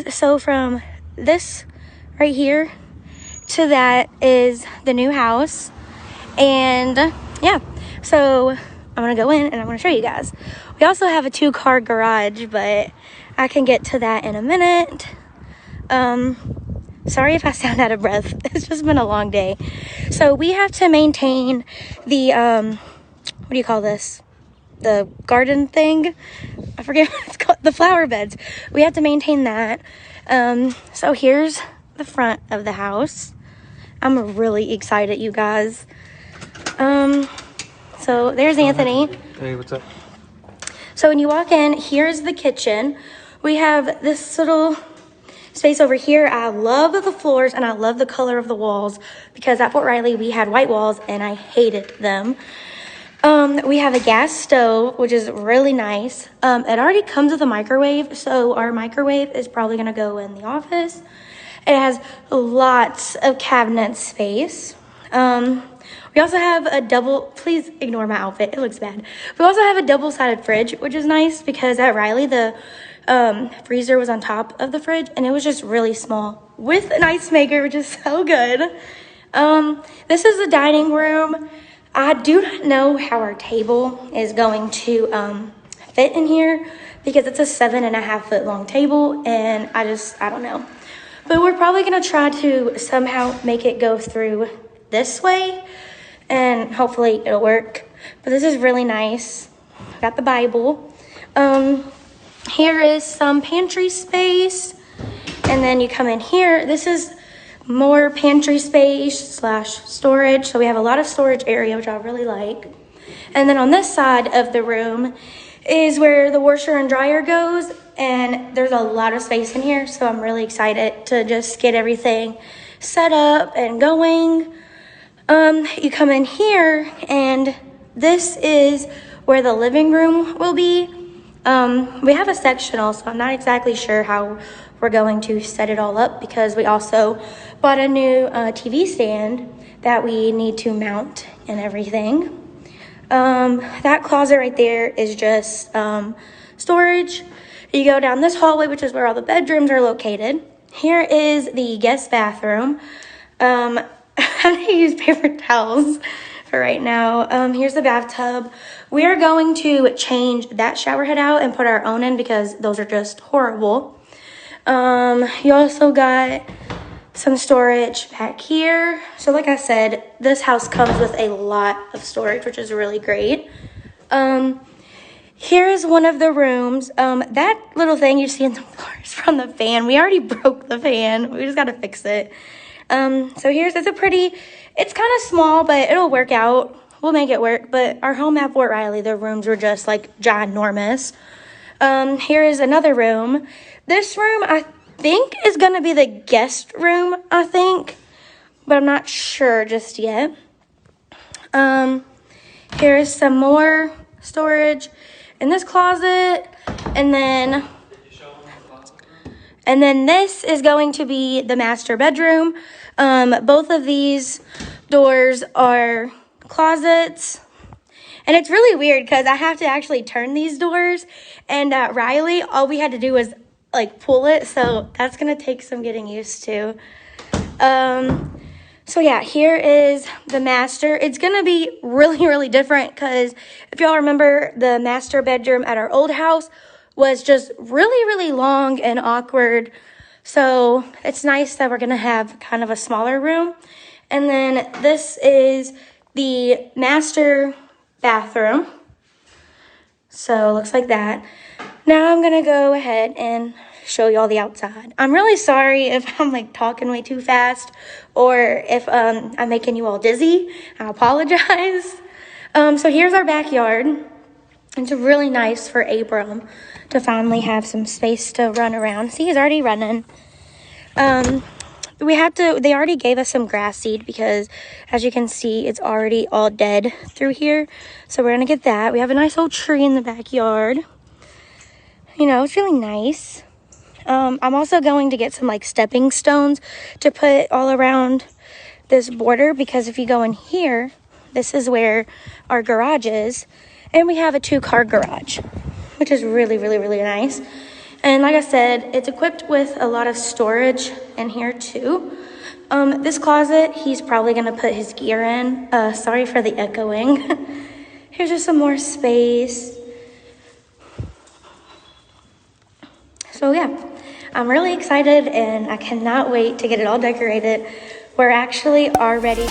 is, so from this right here to that is the new house. And yeah, so I'm gonna go in and I'm gonna show you guys. We also have a 2-car garage, but I can get to that in a minute. Sorry if I sound out of breath. It's just been a long day. So we have to maintain the what do you call this, the garden thing, I forget what it's called, the flower beds. We have to maintain that. So here's the front of the house. I'm really excited, you guys. So there's Anthony. Hey, what's up? So when you walk in, here's the kitchen. We have this little space over here. I love the floors and I love the color of the walls because at Fort Riley we had white walls and I hated them. We have a gas stove, which is really nice. It already comes with a microwave, so our microwave is probably gonna go in the office. It has lots of cabinet space. We also have a please ignore my outfit, it looks bad. We also have a double-sided fridge, which is nice because at Riley, the freezer was on top of the fridge and it was just really small with an ice maker, which is so good. This is the dining room. I do not know how our table is going to fit in here because it's a 7.5 foot long table and I don't know. But we're probably gonna try to somehow make it go through this way and hopefully it'll work. But this is really nice. Got the Bible. Here is some pantry space. And then you come in here. This is more pantry space / storage. So we have a lot of storage area, which I really like. And then on this side of the room is where the washer and dryer goes. And there's a lot of space in here. So I'm really excited to just get everything set up and going. You come in here and this is where the living room will be. We have a sectional, so I'm not exactly sure how we're going to set it all up because we also bought a new TV stand that we need to mount and everything. That closet right there is just storage. You go down this hallway, which is where all the bedrooms are located. Here is the guest bathroom. I'm gonna use paper towels for right now. Here's the bathtub. We are going to change that shower head out and put our own in because those are just horrible. You also got some storage back here. So like I said, this house comes with a lot of storage, which is really great. Here is one of the rooms. That little thing you see in the floor is from the fan. We already broke the fan. We just gotta fix it. So it's kind of small, but it'll work out. We'll make it work. But our home at Fort Riley, the rooms were just like ginormous. Here is another room. This room, I think, is going to be the guest room, I think. But I'm not sure just yet. Here is some more storage in this closet. And then this is going to be the master bedroom. Both of these doors are closets. And it's really weird because I have to actually turn these doors. And at Riley, all we had to do was like pull it. So that's going to take some getting used to. So yeah, here is the master. It's going to be really, really different because if y'all remember, the master bedroom at our old house was just really, really long and awkward. So it's nice that we're going to have kind of a smaller room. And then this is the master bathroom. So it looks like that. Now I'm going to go ahead and show y'all the outside. I'm really sorry if I'm like talking way too fast or if I'm making you all dizzy. I apologize. So here's our backyard. It's really nice for Abram to finally have some space to run around. See, he's already running. They already gave us some grass seed because as you can see, it's already all dead through here. So we're gonna get that. We have a nice old tree in the backyard. You know, it's really nice. I'm also going to get some like stepping stones to put all around this border because if you go in here, this is where our garage is. And we have a 2-car garage, which is really, really, really nice. And like I said, it's equipped with a lot of storage in here too. This closet, he's probably gonna put his gear in. Sorry for the echoing. Here's just some more space. So yeah, I'm really excited and I cannot wait to get it all decorated. We're actually already